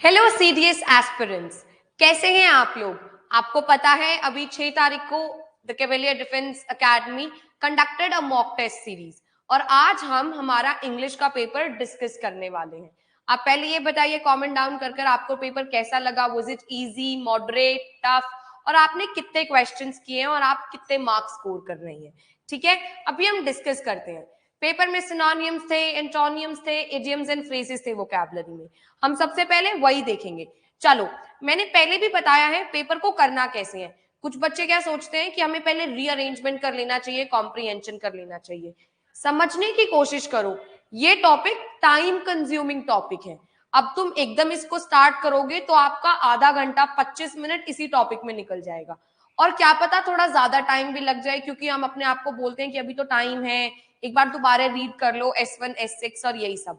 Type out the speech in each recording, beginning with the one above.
Hello CDS aspirants, कैसे हैं आप लोग। आपको पता है अभी 6 तारीख को the Cavalier Defence Academy conducted a mock test series और आज हम हमारा इंग्लिश का पेपर डिस्कस करने वाले हैं। आप पहले ये बताइए कमेंट डाउन कर आपको पेपर कैसा लगा। Was it easy, moderate, tough और आपने कितने क्वेश्चंस किए हैं और आप कितने मार्क्स स्कोर कर रही हैं। ठीक है, अभी हम डिस्कस करते हैं। पेपर में सिनोनिम्स थे, एंटोनियम्स थे, इडियम्स एंड फ्रेजेस थे वोकैबुलरी में। हम सबसे पहले वही देखेंगे। चलो, मैंने पहले भी बताया है पेपर को करना कैसे है। कुछ बच्चे क्या सोचते हैं कि हमें पहले रीअरेंजमेंट कर लेना चाहिए, कॉम्प्रीहेंशन कर लेना चाहिए। समझने की कोशिश करो, ये टॉपिक टाइम कंज्यूमिंग टॉपिक है। अब तुम एकदम इसको स्टार्ट करोगे तो आपका आधा घंटा 25 मिनट इसी टॉपिक में निकल जाएगा और क्या पता थोड़ा ज्यादा टाइम भी लग जाए, क्योंकि हम अपने आप को बोलते हैं कि अभी तो टाइम है, एक बार दोबारा रीड कर लो S1 S6 और यही सब।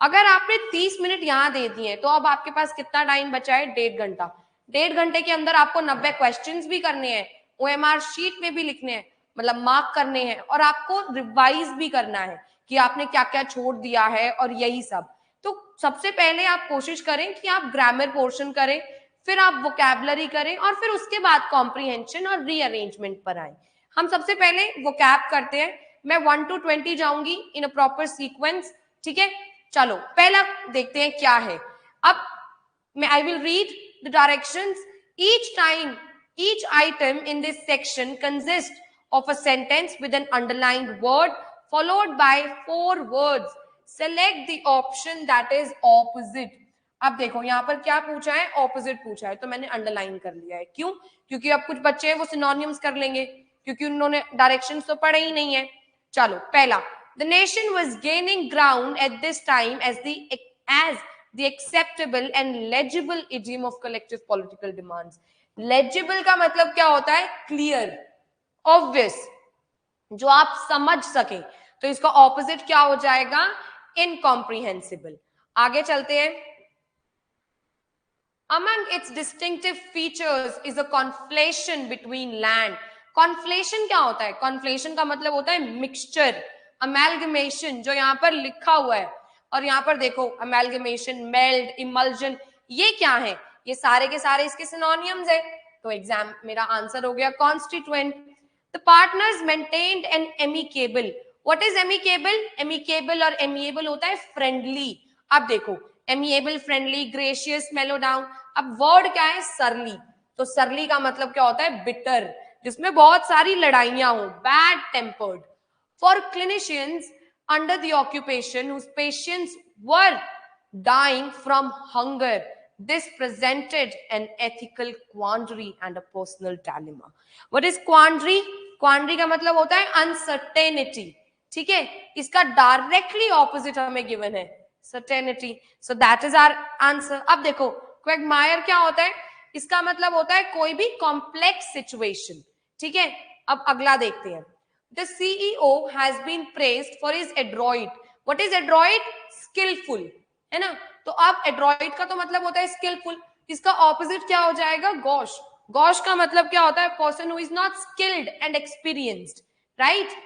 अगर आपने 30 मिनट यहाँ दे दिए तो अब आपके पास कितना टाइम बचा है? 1.5 घंटा। 1.5 घंटे के अंदर आपको 90 क्वेश्चंस भी करने हैं, OMR शीट में भी लिखने हैं, मतलब मार्क करने हैं, और आपको रिवाइज भी करना है कि आपने क्या क्या छोड़ दिया है और यही सब। तो सबसे पहले आप कोशिश करें कि आप ग्रामर पोर्शन करें, फिर आप वोकैबुलरी करें और फिर उसके बाद कॉम्प्रीहेंशन और रीअरेंजमेंट पर आए। हम सबसे पहले वोकैब करते हैं। मैं 1 to 20 जाऊंगी इन अ प्रॉपर सीक्वेंस। ठीक है, चलो पहला देखते हैं क्या है। अब मैं I will read the directions each time. each item in this section consists of a sentence with an underlined word followed by 4 words. Select the option that is opposite. अब देखो यहाँ पर क्या पूछा है, ऑपोजिट पूछा है, तो मैंने अंडरलाइन कर लिया है। क्यों? क्योंकि अब कुछ बच्चे हैं वो सिनोनिम्स कर लेंगे, क्योंकि उन्होंने डायरेक्शंस तो पढ़े ही नहीं है। चलो पहला, the nation was gaining ground at this time as the acceptable and legible idiom of collective political demands. Legible का मतलब क्या होता है? क्लियर, ऑब्वियस, जो आप समझ सके। तो इसका ऑपोजिट क्या हो जाएगा? इनकॉम्प्रिहेंसिबल। आगे चलते हैं। Among its distinctive features is a conflation between land. Conflation क्या होता है? Conflation का मतलब होता है मिक्सचर, amalgamation, जो यहाँ पर लिखा हुआ है। और यहाँ पर देखो amalgamation, meld, emulsion, ये क्या है? ये सारे के सारे इसके सिनोनियम्स है। तो एग्जाम मेरा आंसर हो गया constituent. The partners maintained an amicable. What is amicable? Amicable और amiable होता है फ्रेंडली। अब देखो amiable, friendly, gracious, mellow down. अब वर्ड क्या है? सरली। तो सरली का मतलब क्या होता है? बिटर, जिसमें बहुत सारी लड़ाइयां हो, bad tempered. For clinicians under the occupation whose patients were dying from hunger, this presented an ethical quandary and a personal dilemma. What is quandary? Quandary का मतलब होता है uncertainty। ठीक है, इसका डायरेक्टली ऑपोजिट हमें गिवन है certainty. So that is our answer. अब देखो क्वेगमायर क्या होता है? इसका मतलब होता है कोई भी कॉम्प्लेक्स सिचुएशन। ठीक है, अब अगला देखते हैं। The CEO has been praised for his adroit. What is adroit? Skillful, है ना? तो अब adroit का तो मतलब होता है skillful, इसका ऑपोजिट क्या हो जाएगा? गॉश। गॉश का मतलब क्या होता है? Person who is not skilled and experienced, right?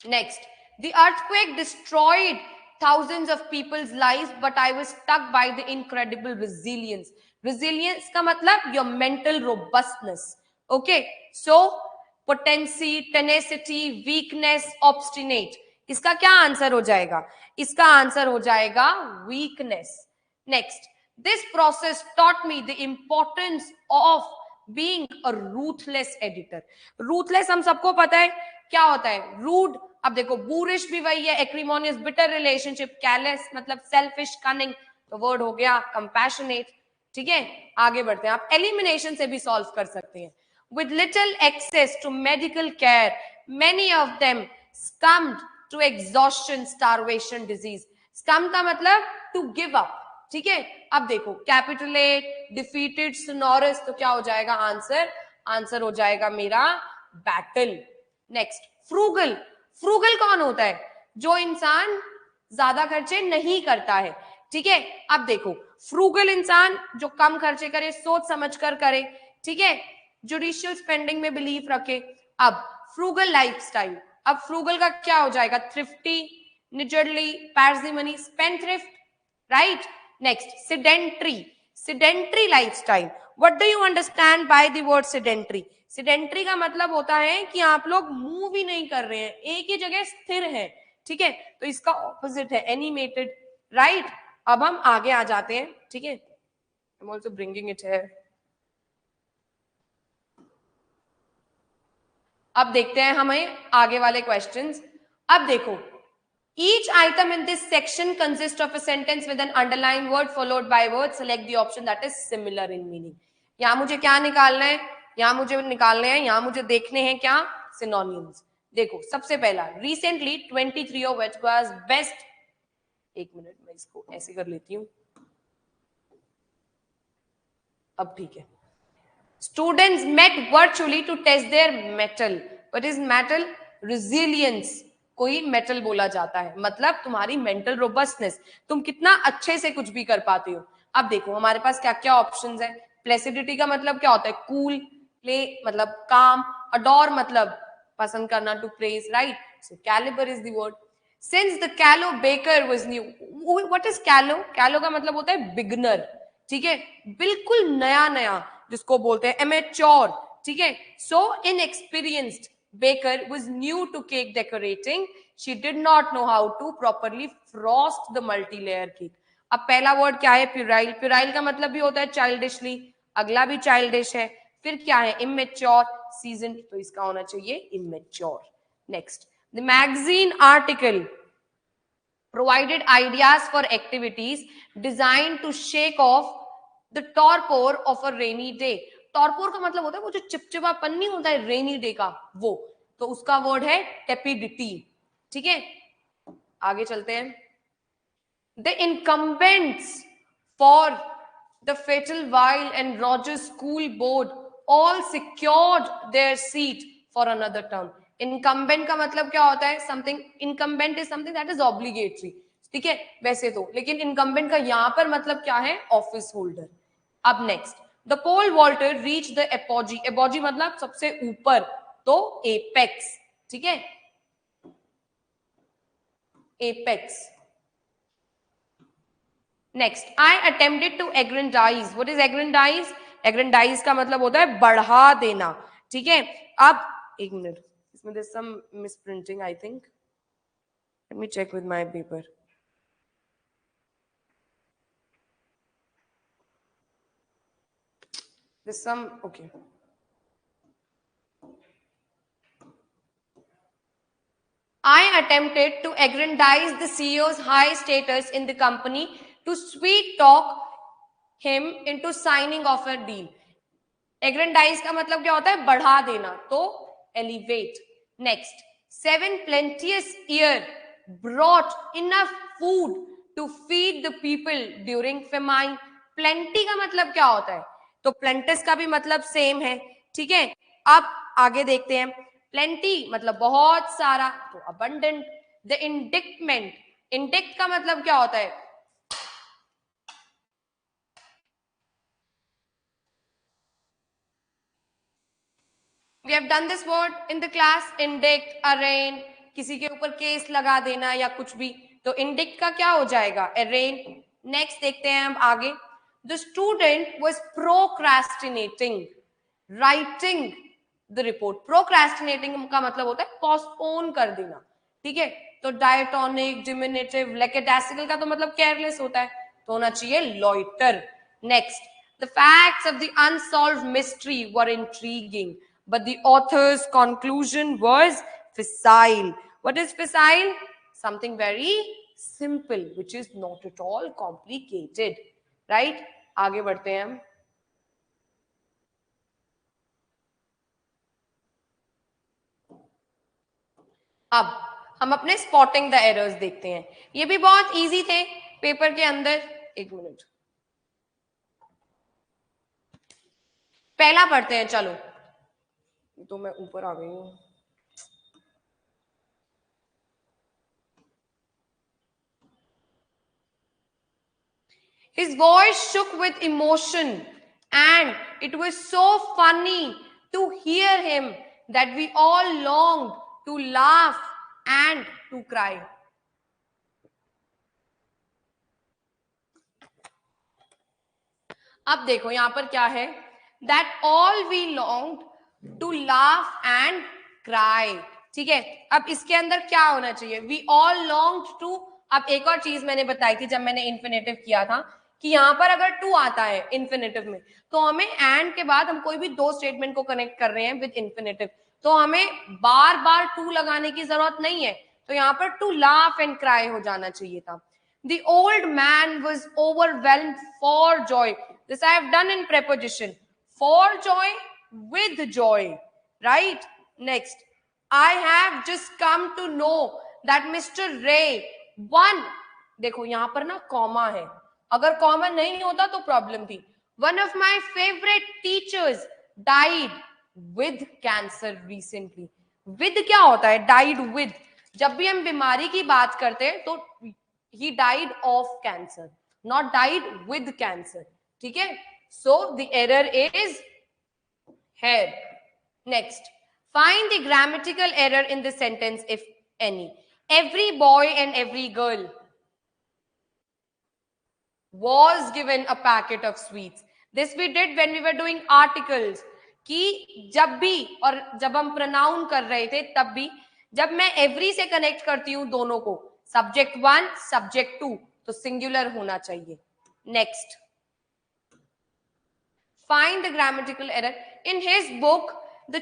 Next, the earthquake destroyed thousands of people's lives, but I was struck by the incredible resilience. Resilience का मतलब your mental robustness. Okay, so potency, tenacity, weakness, obstinate. इसका क्या answer हो जाएगा? इसका answer हो जाएगा weakness. Next, this process taught me the importance of being a ruthless editor. Ruthless हम सबको पता है क्या होता है? रूड। अब देखो बूरिश भी वही है, एक्रीमोनियस, बिटर रिलेशनशिप, कैलेस मतलब सेल्फिश, कनिंग, तो वर्ड हो गया कंपैशनेट। ठीक है, आगे बढ़ते हैं। आप एलिमिनेशन से भी सॉल्व कर सकते हैं। With little access to medical care many of them succumbed to exhaustion, starvation, disease. Succumb का मतलब टू गिव अप। ठीक है, अब देखो कैपिटुलेट, डिफीटेड, सोनोरस, तो क्या हो जाएगा आंसर? आंसर हो जाएगा मेरा बैटल। Next, frugal. फ्रूगल कौन होता है? जो इंसान ज्यादा खर्चे नहीं करता है। ठीक है, अब देखो फ्रूगल इंसान जो कम खर्चे करे, सोच समझ कर करे। ठीक है, जुडिशियल स्पेंडिंग में बिलीव रखे। अब फ्रूगल लाइफस्टाइल, अब फ्रूगल का क्या हो जाएगा? Thrifty, निजरली, पैर्सिमनी, spendthrift. right? Next, sedentary lifestyle. What do you understand by the word sedentary? sedentary का मतलब होता है कि आप लोग मूव ही नहीं कर रहे हैं, एक ही जगह स्थिर है, ठीक है? तो इसका ऑपोजिट है एनिमेटेड, राइट? अब हम आगे आ जाते हैं, ठीक है? I'm also bringing it here. अब देखते हैं हमें आगे वाले क्वेश्चंस. अब देखो, each item in this section consists of a sentence with an underlined word followed by word. Select the option that is similar in meaning. यहां मुझे क्या निकालना है? यहां मुझे निकालने हैं, यहां मुझे देखने हैं क्या? Synonyms. देखो, सबसे पहला, recently 23 of which was best. एक मिनट, मैं इसको ऐसे कर लेती हूँ. अब ठीक है. Students met virtually to test their metal. What is metal? Resilience. कोई मेटल बोला जाता है, मतलब तुम्हारी मेंटल रोबस्टनेस, तुम कितना अच्छे से कुछ भी कर पाते हो. अब देखो हमारे पास क्या क्या ऑप्शंस है. प्लेसिडिटी का मतलब क्या होता है? कूल. प्ले मतलब काम. अडोर मतलब पसंद करना, to praise, right? So calibre is the word. Since the callow baker was new. What is callow? Callow का मतलब होता है बिगनर, ठीक है? बिल्कुल नया नया, जिसको बोलते हैं एमेच्योर, ठीक है? सो inexperienced baker was new to cake decorating. She did not know how to properly frost the multi-layer cake. अब पहला वर्ड क्या है? puerile. puerile का मतलब भी होता है childishly. अगला भी childish है. फिर क्या है? immature. seasoned, तो इसका होना चाहिए immature. Next, the magazine article provided ideas for activities designed to shake off the torpor of a rainy day. Torpor का मतलब होता है वो जो चिपचिपापन नहीं होता है रेनी डे का, वो. तो उसका वर्ड है टेपिडिटी, ठीक है? आगे चलते हैं. The incumbents for the Fayetteville and Rogers school board all secured their seat for another term. Incumbent का मतलब क्या होता है? Something, incumbent is something that is obligatory, ठीक है? वैसे तो, लेकिन इनकम्बेंट का यहां पर मतलब क्या है? Office holder. अब next, the pole vaulter reach the apogee. Apogee मतलब सबसे ऊपर, तो एपेक्स, ठीक है? Apex. Next, I attempted to aggrandize. What is aggrandize? Aggrandize का मतलब होता है बढ़ा देना, ठीक है? अब एक मिनट, इसमें there some misprinting I think. Let me check with my paper. There's some, okay. I attempted to aggrandize the CEO's high status in the company to sweet talk him into signing of a deal. Aggrandize का मतलब क्या होता है? बढ़ा देना, तो elevate. Next, 7 plenteous year brought enough food to feed the people during famine. Plenty का मतलब क्या होता है? तो plenteous का भी मतलब सेम है, ठीक है? अब आगे देखते हैं. plenty मतलब बहुत सारा, तो abundant. the indictment, indict का मतलब क्या होता है? We have done this word in the class. indict, arraign, किसी के ऊपर केस लगा देना या कुछ भी, तो indict का क्या हो जाएगा? arraign. नेक्स्ट देखते हैं हम आगे. The student was procrastinating writing the report. procrastinating का मतलब होता है postpone कर देना, ठीक है? तो diatonic, diminutive, lackadaisical का तो मतलब careless होता है, तो होना चाहिए loiter. Next, the facts of the unsolved mystery were intriguing, but the author's conclusion was facile. What is facile? Something very simple, which is not at all complicated, right? आगे बढ़ते हैं हम. अब हम अपने स्पॉटिंग द एरर्स देखते हैं. ये भी बहुत इजी थे पेपर के अंदर. एक मिनट, पहला पढ़ते हैं. चलो, तो मैं ऊपर आ गई हूँ. His voice shook with emotion, and it was so funny to hear him that we all longed to laugh and to cry. अब देखो यहां पर क्या है, that all we long to laugh and cry, ठीक है। अब इसके अंदर क्या होना चाहिए, वी ऑल लॉन्ग टू। अब एक और चीज मैंने बताई थी जब मैंने इन्फिनेटिव किया था कि यहां पर अगर टू आता है इन्फिनेटिव में तो हमें एंड के बाद हम कोई भी दो स्टेटमेंट को कनेक्ट कर रहे हैं विद इन्फिनेटिव, तो हमें बार बार टू लगाने की जरूरत नहीं है, तो यहाँ पर टू लाफ एंड क्राई हो जाना चाहिए था। The old man was overwhelmed for joy. This I have done in preposition. For joy, with joy. Right? Next. I have just come to know that Mr. Ray one. देखो यहां पर ना comma है, अगर कॉमा नहीं होता तो problem थी। One of my favorite teachers died with cancer recently. With क्या होता है, died with। जब भी हम बीमारी की बात करते हैं तो he died of cancer, not died with cancer, ठीक है। So the error is here. Next, find the grammatical error in the sentence if any. Every boy and every girl was given a packet of sweets. This we did when we were doing articles, कि जब भी और जब हम pronoun कर रहे थे तब भी जब मैं एवरी से कनेक्ट करती हूं दोनों को, सब्जेक्ट वन सब्जेक्ट टू, तो सिंगुलर होना चाहिए। Next, find the grammatical error in his book. The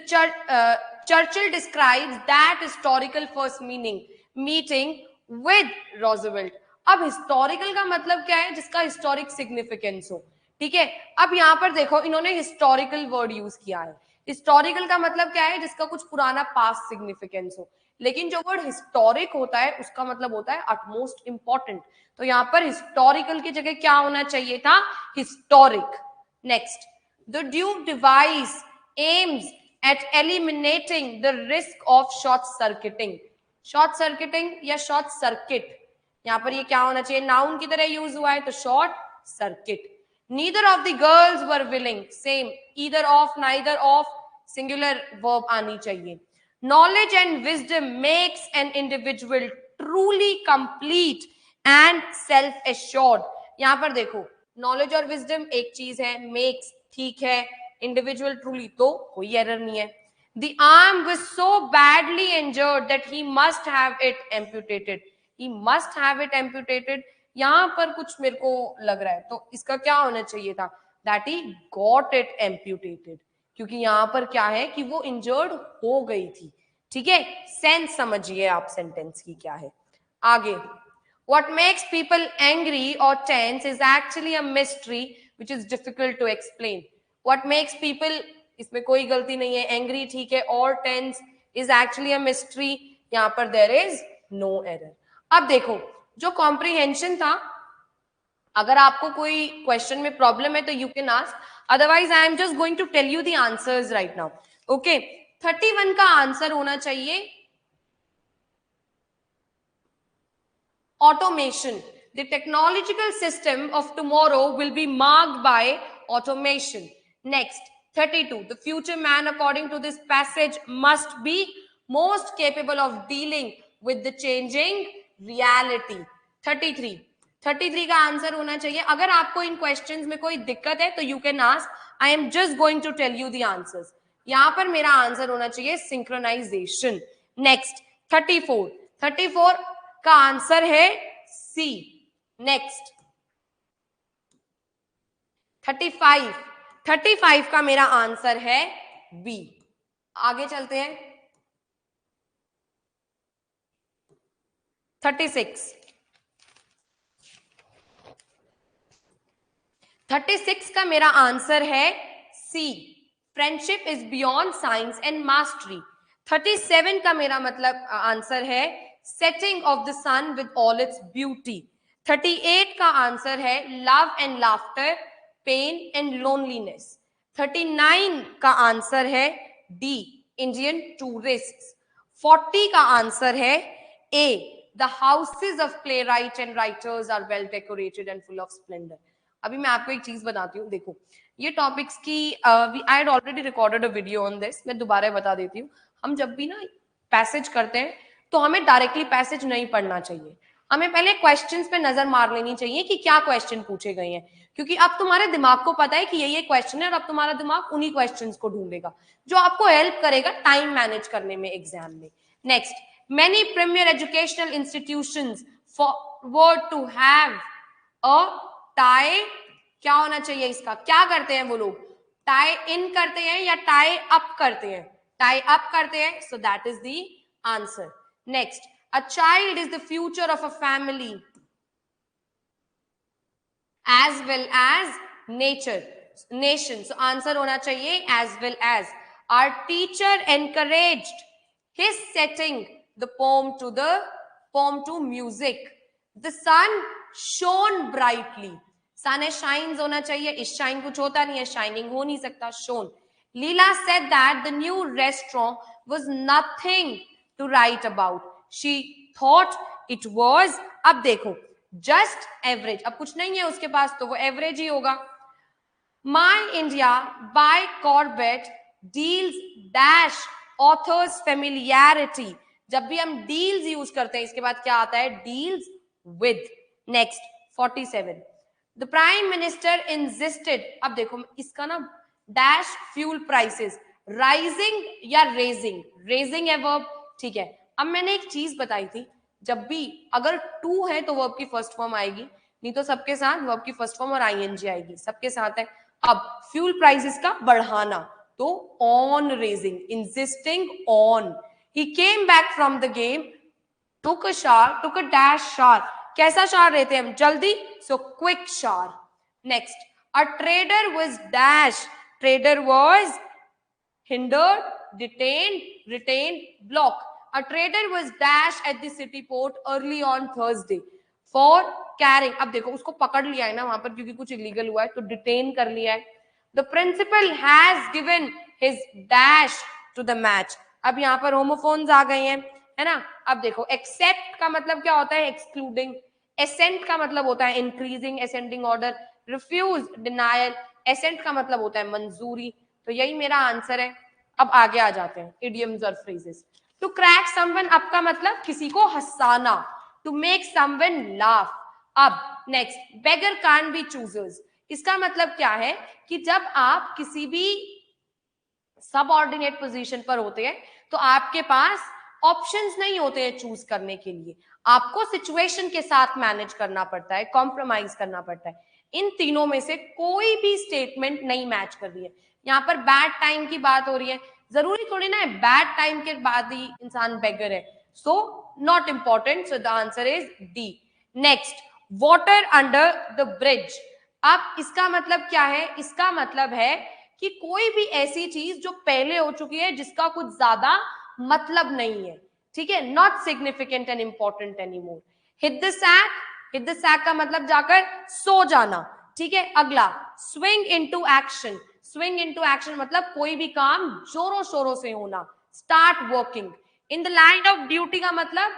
Churchill describes that historical first meeting with Roosevelt. अब हिस्टोरिकल का मतलब क्या है, जिसका हिस्टोरिक सिग्निफिकेंस हो, ठीक है। अब यहां पर देखो इन्होंने हिस्टोरिकल वर्ड यूज किया है। हिस्टोरिकल का मतलब क्या है, जिसका कुछ पुराना पास्ट सिग्निफिकेंस हो, लेकिन जो वर्ड हिस्टोरिक होता है उसका मतलब होता है अटमोस्ट इंपॉर्टेंट, तो यहां पर हिस्टोरिकल की जगह क्या होना चाहिए था, historic. Next, the Duke device aims at eliminating the risk of short circuiting. Short circuiting या शॉर्ट सर्किट, यहां पर ये क्या होना चाहिए, नाउन की तरह यूज हुआ है तो short circuit. Neither of the girls were willing, same, either of, neither of, singular verb आनी चाहिए। Knowledge and wisdom makes an individual truly complete and self-assured. यहां पर देखो नॉलेज और विजडम एक चीज है, मेक्स ठीक है, इंडिविजुअल ट्रूली तो कोई एरर नहीं है। The arm was so badly injured that he must have it amputated. He must have it amputated. यहां पर कुछ मेरे को लग रहा है, तो इसका क्या होना चाहिए था, that he got it amputated, क्योंकि यहां पर क्या है कि वो इंजर्ड हो गई थी, ठीक है। सेंस समझिए आप सेंटेंस की क्या है। आगे, what makes people angry or tense is actually a mystery which is difficult to explain. What makes people, इसमें कोई गलती नहीं है, एंग्री ठीक है, और tense is actually a mystery, यहां पर देयर इज नो एरर। अब देखो जो कॉम्प्रिहेंशन था, अगर आपको कोई क्वेश्चन में प्रॉब्लम है तो you can ask, otherwise I am just going to tell you the answers right now. Okay, 31 का आंसर होना चाहिए automation. The technological system of tomorrow will be marked by automation. Next, 32. The future man, according to this passage, must be most capable of dealing with the changing reality. 33 का answer होना चाहिए। अगर आपको इन questions में कोई दिक्कत है तो you can ask, I am just going to tell you the answers. यहां पर मेरा आंसर होना चाहिए सिंक्रोनाइजेशन। नेक्स्ट, 34 का आंसर है सी। नेक्स्ट, 35 का मेरा आंसर है बी। आगे चलते हैं, 36 का मेरा आंसर है C, friendship is beyond science and mastery. 37 का मेरा मतलब आंसर है setting of the sun with all its beauty. 38 का आंसर है love and laughter, pain and loneliness. 39 का आंसर है डी, इंडियन टूरिस्ट। 40 का आंसर है A, the houses of playwright and writers are well decorated and full of splendour. अभी मैं आपको एक चीज बताती हूँ, देखो ये टॉपिक्स की I had already recorded a video on this, मैं दोबारा बता देती हूँ। हम जब भी ना पैसेज करते हैं तो हमें डायरेक्टली पैसेज नहीं पढ़ना चाहिए, हमें पहले क्वेश्चंस पे नजर मार लेनी चाहिए कि क्या क्वेश्चन पूछे गए हैं, क्योंकि अब तुम्हारे दिमाग को पता है कि ये क्वेश्चन है और अब तुम्हारा दिमाग उन्हीं क्वेश्चंस को ढूंढेगा जो आपको हेल्प करेगा टाइम मैनेज करने में एग्जाम में. Next, many premier educational institutions forward to have a tie. क्या होना चाहिए इसका? क्या करते हैं वो लोग? टाई इन करते हैं या टाई अप करते हैं? टाई अप करते हैं, so that is the answer. Next, a child is the future of a family as well as nation. So answer होना चाहिए as well as. Our teacher encouraged his setting the poem to music. The sun shone brightly. सन है shines होना चाहिए, इस shine कुछ होता नहीं है, शाइनिंग हो नहीं सकता, shown. Leela said that the new restaurant was nothing to write about. She thought it was. अब देखो, just average, अब कुछ नहीं है उसके पास तो वो एवरेज ही होगा. My India by Corbett deals dash author's familiarity. जब भी हम deals यूज करते हैं इसके बाद क्या आता है? deals with. Next, 47. The Prime Minister insisted. अब देखो इसका ना dash fuel prices rising या raising. raising है verb, ठीक है. अब मैंने एक चीज बताई थी, जब भी अगर टू है तो वर्ब की फर्स्ट फॉर्म आएगी, नहीं तो सबके साथ वर्ब की फर्स्ट फॉर्म और आईएनजी आएगी, सबके साथ है. अब फ्यूल प्राइसेस का बढ़ाना तो on raising, insisting on. He came back from the game, took a dash शार. कैसा शार रहते हैं हम? जल्दी, सो क्विक शार. Next, a trader was dash. Trader was hindered, detained, retained, block. A trader was dashed at the city port early on Thursday for carrying. अब देखो उसको पकड़ लिया है ना वहां पर क्योंकि कुछ इलीगल हुआ है तो डिटेन कर लिया है. The principal has given his dash to the match. अब यहाँ पर होमोफोन्स आ गए हैं, है ना. अब देखो एक्सेप्ट का मतलब क्या होता है? एक्सक्लूडिंग. एसेंट का मतलब होता है increasing ascending order. Refuse, denial. Ascent का मतलब होता है मंजूरी. तो यही मेरा आंसर है. अब आगे आ जाते हैं इडियम्स और phrases. To crack someone up का मतलब किसी को हंसाना. To make someone laugh. अब next, beggar can't be choosers. इसका मतलब क्या है कि जब आप किसी भी सबऑर्डिनेट पोजीशन पर होते हैं तो आपके पास ऑप्शंस नहीं होते हैं चूज करने के लिए. आपको सिचुएशन के साथ मैनेज करना पड़ता है, कॉम्प्रोमाइज करना पड़ता है. इन तीनों में से कोई भी स्टेटमेंट नहीं मैच कर रही है. यहाँ पर बैड टाइम की बात हो रही है, जरूरी थोड़ी ना है बैड टाइम के बाद ही इंसान बेगर है. So not important. So the answer is D. Next, water under the bridge. अब इसका मतलब क्या है? इसका मतलब है कि कोई भी ऐसी चीज जो पहले हो चुकी है जिसका कुछ ज्यादा मतलब नहीं है, ठीक है. Not significant and important anymore. Hit the sack. Hit the sack का मतलब जाकर सो जाना, ठीक है. अगला, swing into action. Swing into action मतलब कोई भी काम जोरों शोरों से होना. Start working. In the line of duty का मतलब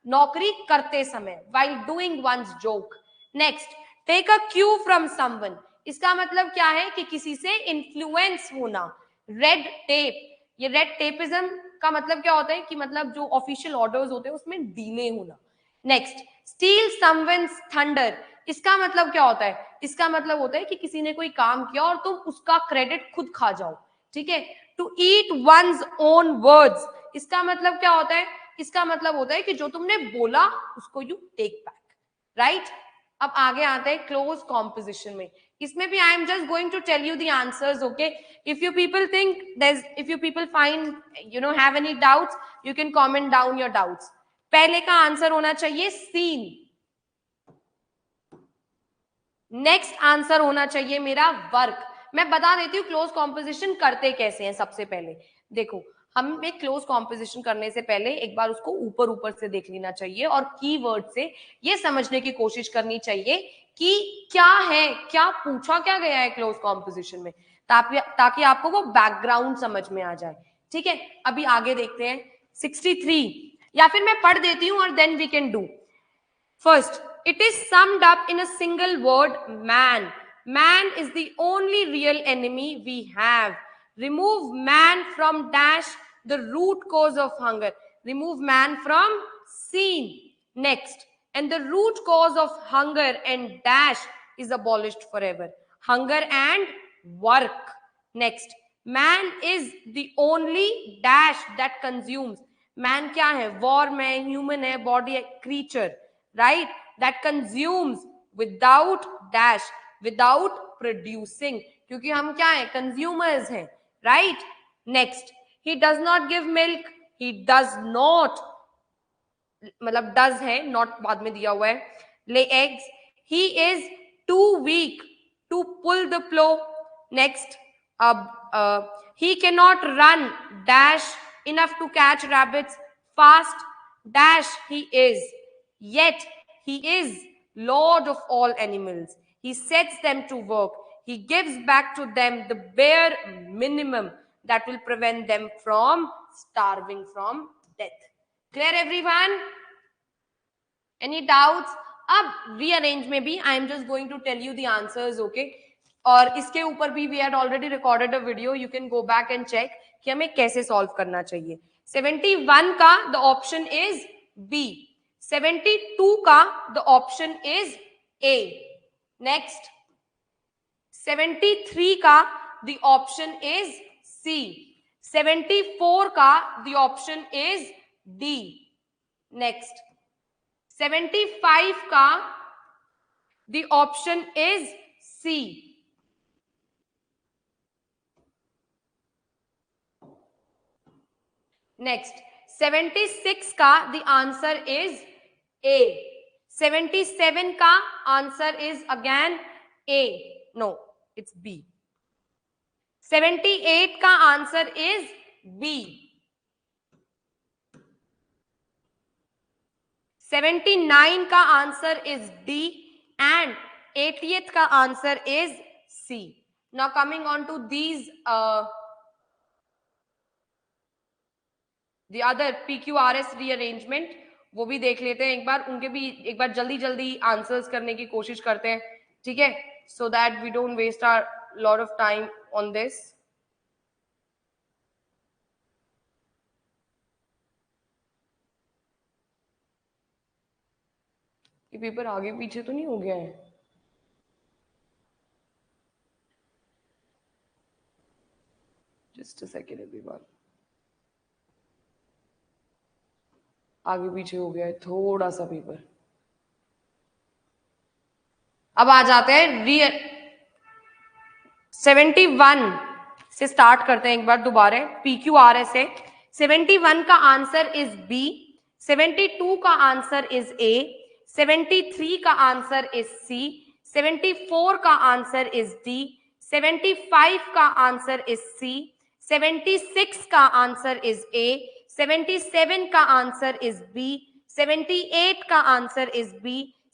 नौकरी करते समय, while doing one's joke. Next, take a cue from someone. इसका मतलब क्या है कि किसी से इन्फ्लुएंस होना. Red tape. ये रेड टेपिज्म का मतलब क्या होता है कि मतलब जो ऑफिशियल ऑर्डर्स होते हैं उसमें डीले होना. Next, steel someone's thunder. इसका मतलब क्या होता है? इसका मतलब होता है कि किसी ने कोई काम किया और तुम उसका क्रेडिट खुद खा जाओ, ठीक है. To eat one's own words. इसका मतलब क्या होता है? इसका मतलब होता है कि जो तुमने बोला उसको यू टेक बैक, राइट. अब आगे आते हैं क्लोज कॉम्पोजिशन में. इसमें भी I am just going to tell you the answers, okay. If you people find have any doubts, you can comment down your doubts. पहले का आंसर होना चाहिए सीन. नेक्स्ट आंसर होना चाहिए मेरा वर्क. मैं बता देती हूँ क्लोज कॉम्पोजिशन करते कैसे हैं. सबसे पहले देखो, हमें क्लोज कॉम्पोजिशन करने से पहले एक बार उसको ऊपर ऊपर से देख लेना चाहिए और कीवर्ड से ये समझने की कोशिश करनी चाहिए कि क्या है, क्या पूछा क्या गया है क्लोज कॉम्पोजिशन में, ताकि आपको वो बैकग्राउंड समझ में आ जाए, ठीक है. अभी आगे देखते हैं 63, या फिर मैं पढ़ देती हूँ और then we can do. First, it is summed up in a single word, man. Man is the only real enemy we have. Remove man from dash, the root cause of hunger. Remove man from scene. Next, and the root cause of hunger and dash is abolished forever. Hunger and work. Next, man is the only dash that consumes. Man क्या है? Worm है, human है, body है, creature, right? That consumes without dash, without producing. क्योंकि हम क्या है? Consumers हैं, right? Next, he does not give milk. He does not, मतलब does है, not बाद में दिया हुआ है. Lay eggs. He is too weak to pull the plow. Next, he cannot run dash enough to catch rabbits fast dash he is, yet he is lord of all animals. He sets them to work. He gives back to them the bare minimum that will prevent them from starving from death. Clear everyone? Any doubts? अब rearrange में भी I am just going to tell you the answers, okay? और इसके ऊपर भी we had already recorded a video. You can go back and check कि हमें कैसे solve करना चाहिए. 71 का the option is B. 72 का the option is A. Next, 73 का the option is C. 74 का the option is D. Next, 75 का the option is C. Next, 76 का the answer is A. 77 का answer is again A. No, it's B. 78 का answer is B. 79 का answer is D and 80th का answer is C. Now coming on to these the other PQRS rearrangement, वो भी देख लेते हैं एक बार, उनके भी एक बार जल्दी जल्दी आंसर्स करने की कोशिश करते हैं, ठीक है, so that we don't waste our lot of time on this. ये पेपर आगे पीछे तो नहीं हो गया है? Just a second everyone. आगे पीछे हो गया है थोड़ा सा पेपर. अब आ जाते हैं 71 से स्टार्ट करते हैं एक बार दोबारा. PQRS है. 71 का आंसर इज B. 72 का आंसर इज A. 73 का आंसर इज C. 74 का आंसर इज D. 75 का आंसर इज C. 76 का आंसर इज A. 77 का आंसर इज B. 78 का आंसर इज B.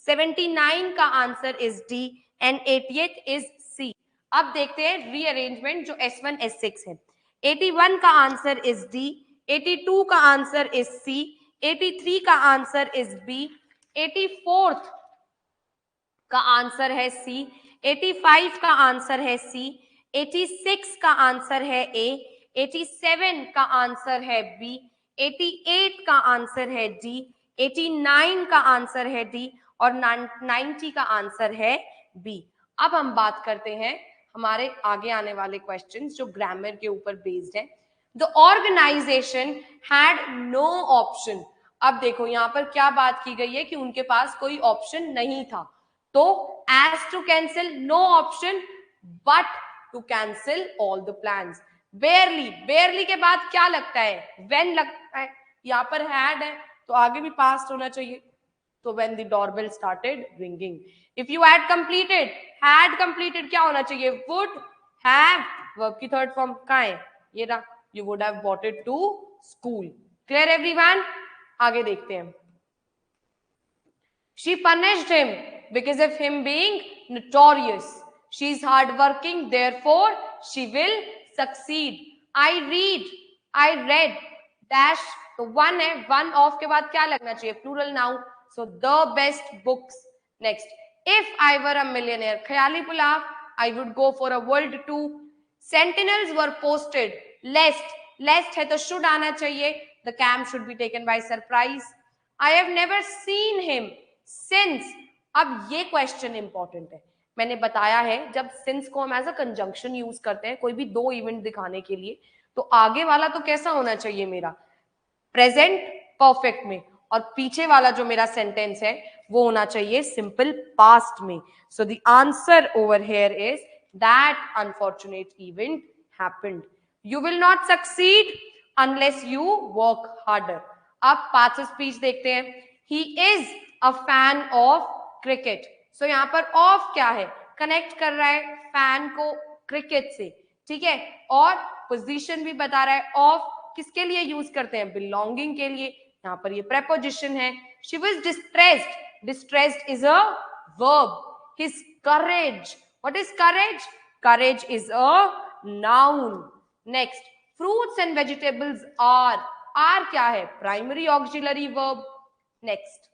79 का answer is D and 80th is C. अब देखते हैं रीअरेंजमेंट जो S1 S6 है. 81 का आंसर इज D. 82 का आंसर इज C. 83 का आंसर इज B. 84th का आंसर है C. 85 का आंसर है C. 86 का आंसर है A. 87 का आंसर है B. 88 का आंसर है D. 89 का आंसर है D और 90 का आंसर है B. अब हम बात करते हैं हमारे आगे आने वाले क्वेश्चंस जो ग्रामर के ऊपर बेस्ड है. The organisation had no option. अब देखो यहाँ पर क्या बात की गई है कि उनके पास कोई ऑप्शन नहीं था. तो as to cancel no option but to cancel all the plans. Barely, barely के बाद क्या लगता है? व्हेन लगता है. यहाँ पर हैड है तो आगे भी पास्ट होना चाहिए. तो when the doorbell started ringing. If you had completed क्या होना चाहिए? Would have. वर्ब की थर्ड फॉर्म कहाँ है? ये रहा. You would have bought it to school. Clear everyone? आगे देखते हैं. She punished him because of him being notorious. She is hardworking, therefore she will succeed. I read dash. तो one है, one of के बाद क्या लगना चाहिए? Plural noun. So the best books. Next, if I were a millionaire, Khyali pulao, I would go for a world tour. Sentinels were posted. Lest है तो should आना चाहिए. The camp should be taken by surprise. I have never seen him since, अब ये question important है, मैंने बताया है जब सिंस को हम एज अ कंजंक्शन यूज करते हैं कोई भी दो इवेंट दिखाने के लिए, तो आगे वाला तो कैसा होना चाहिए मेरा, प्रेजेंट परफेक्ट में, और पीछे वाला जो मेरा सेंटेंस है वो होना चाहिए सिंपल पास्ट में. So the answer over here is that unfortunate event happened. You will not succeed unless you work harder. अब पास्ट स्पीच देखते हैं. He is a fan of cricket. So यहां पर ऑफ क्या है, कनेक्ट कर रहा है फैन को क्रिकेट से, ठीक है, और पोजीशन भी बता रहा है. ऑफ किसके लिए यूज करते हैं, बिलोंगिंग के लिए. यहाँ पर ये प्रेपोजिशन है. She was distressed. Distressed is a verb. His courage, what is courage, courage is a noun. Next, fruits and vegetables are क्या है, primary auxiliary verb. Next,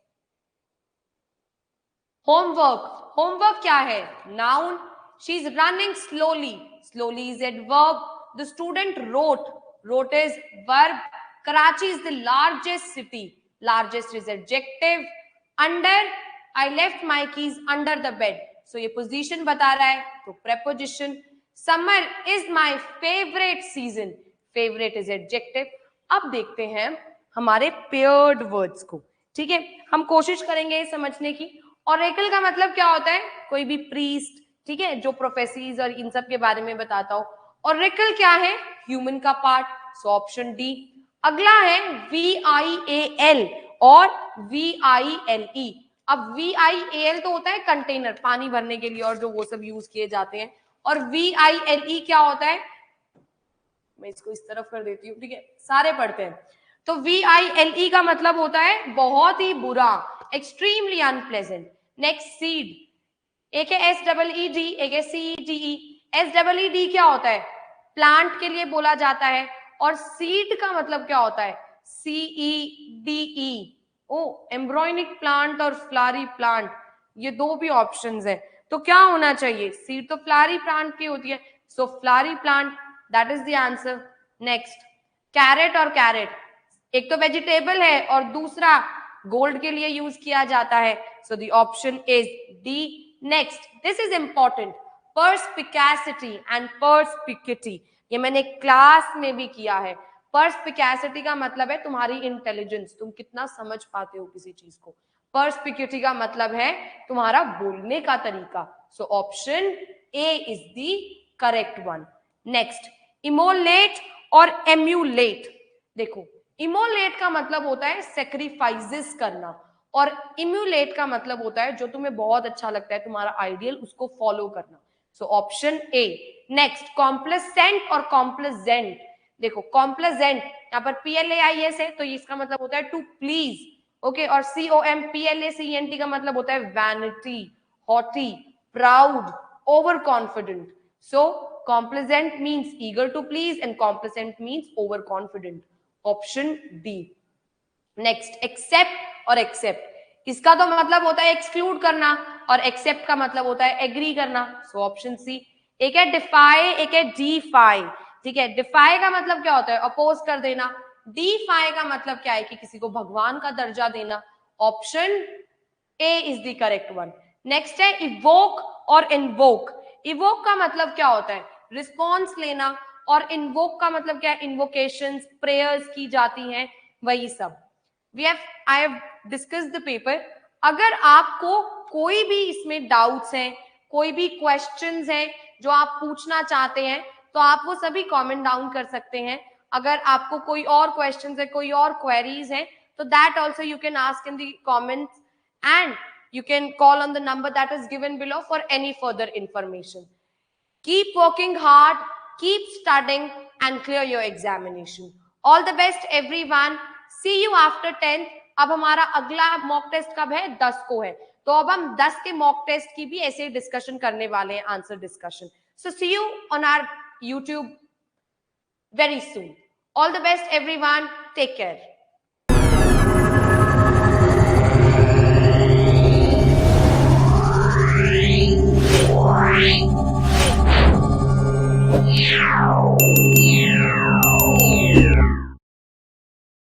homework, homework क्या है, noun. She is running slowly, slowly is adverb. The student wrote is verb. Karachi is the largest city, largest is adjective. Under, I left my keys under the bed. So ये position बता रहा है तो preposition. Summer is my favorite season, favorite is adjective. अब देखते हैं हमारे paired words को, ठीक है. हम कोशिश करेंगे समझने की. Oracle का मतलब क्या होता है, कोई भी priest, ठीक है, जो प्रोफेसीज और इन सब के बारे में बताता हो. ऑरेकल क्या है, ह्यूमन का पार्ट. So option D. अगला है VIAL और VILE. अब VIAL तो होता है कंटेनर, पानी भरने के लिए और जो वो सब यूज किए जाते हैं. और VILE क्या होता है, मैं इसको इस तरफ कर देती हूँ, ठीक है, सारे पढ़ते हैं. तो VILE का मतलब होता है बहुत ही बुरा, एक्सट्रीमली अनप्लेजेंट. Next, seed. एक है SEED, एक है CEDE. SEED क्या होता है, प्लांट के लिए बोला जाता है. और सीड का मतलब क्या होता है, CEDE. ओ, एम्ब्रॉयनिक प्लांट और फ्लारी प्लांट, ये दो भी ऑप्शंस हैं. तो क्या होना चाहिए, सीड तो फ्लारी प्लांट की होती है. So flowery plant, that is the answer. Next, carrot और कैरेट, एक तो वेजिटेबल है और दूसरा गोल्ड के लिए यूज किया जाता है. So the option is D. Next, this is important, perspicacity and perspicuity. ये मैंने क्लास में भी किया है. पर्सपिकेसिटी का मतलब है तुम्हारी इंटेलिजेंस, तुम कितना समझ पाते हो किसी चीज को. पर्सपिकिटी का मतलब है तुम्हारा बोलने का तरीका. So option A is the correct one. Next, immolate और एम्यूलेट. देखो, इमोलेट का मतलब होता है सेक्रीफाइसेस करना, और इम्यूलेट का मतलब होता है जो तुम्हें बहुत अच्छा लगता है, तुम्हारा आइडियल, उसको फॉलो करना. सो ऑप्शन ए. नेक्स्ट, कॉम्प्लेसेंट और कॉम्प्लेजेंट. देखो, कॉम्प्लेजेंट यहाँ पर PLAIS है तो इसका मतलब होता है टू प्लीज, ओके. और COMPLACENT का मतलब होता है vanity, haughty, proud, over confident. So complaisant means eager to please and complacent means over confident. Option D. Next, except और एक्सेप्ट, इसका तो मतलब होता है एक्सक्लूड करना और एक्सेप्ट का मतलब होता है एग्री करना. So option C. एक है डिफाई, एक है डीफाई, ठीक है. डिफाई का मतलब क्या होता है, अपोज कर देना. डीफाई का मतलब क्या है कि किसी को भगवान का दर्जा देना. Option A is the correct one. Next है इवोक और इन्वोक. इवोक का मतलब क्या होता है, रिस्पॉन्स लेना, और इन्वोक का मतलब क्या है, इन्वोकेशंस, प्रेयर्स की जाती हैं, वही सब. I have discussed the paper. अगर आपको कोई भी इसमें डाउट्स हैं, कोई भी क्वेश्चंस हैं जो आप पूछना चाहते हैं, तो आप वो सभी कमेंट डाउन कर सकते हैं. अगर आपको कोई और क्वेश्चंस है, कोई और क्वेरीज हैं, तो that also you can ask in the comments and you can call on the number that is given below for any further information. Keep working hard, keep studying and clear your examination. All the best everyone. See you after 10th. अब हमारा अगला mock test कब है, 10 को है. तो अब हम 10 के मॉक टेस्ट की भी ऐसे डिस्कशन करने वाले हैं, answer discussion. So see you on our YouTube very soon. All the best everyone. Take care. Wow.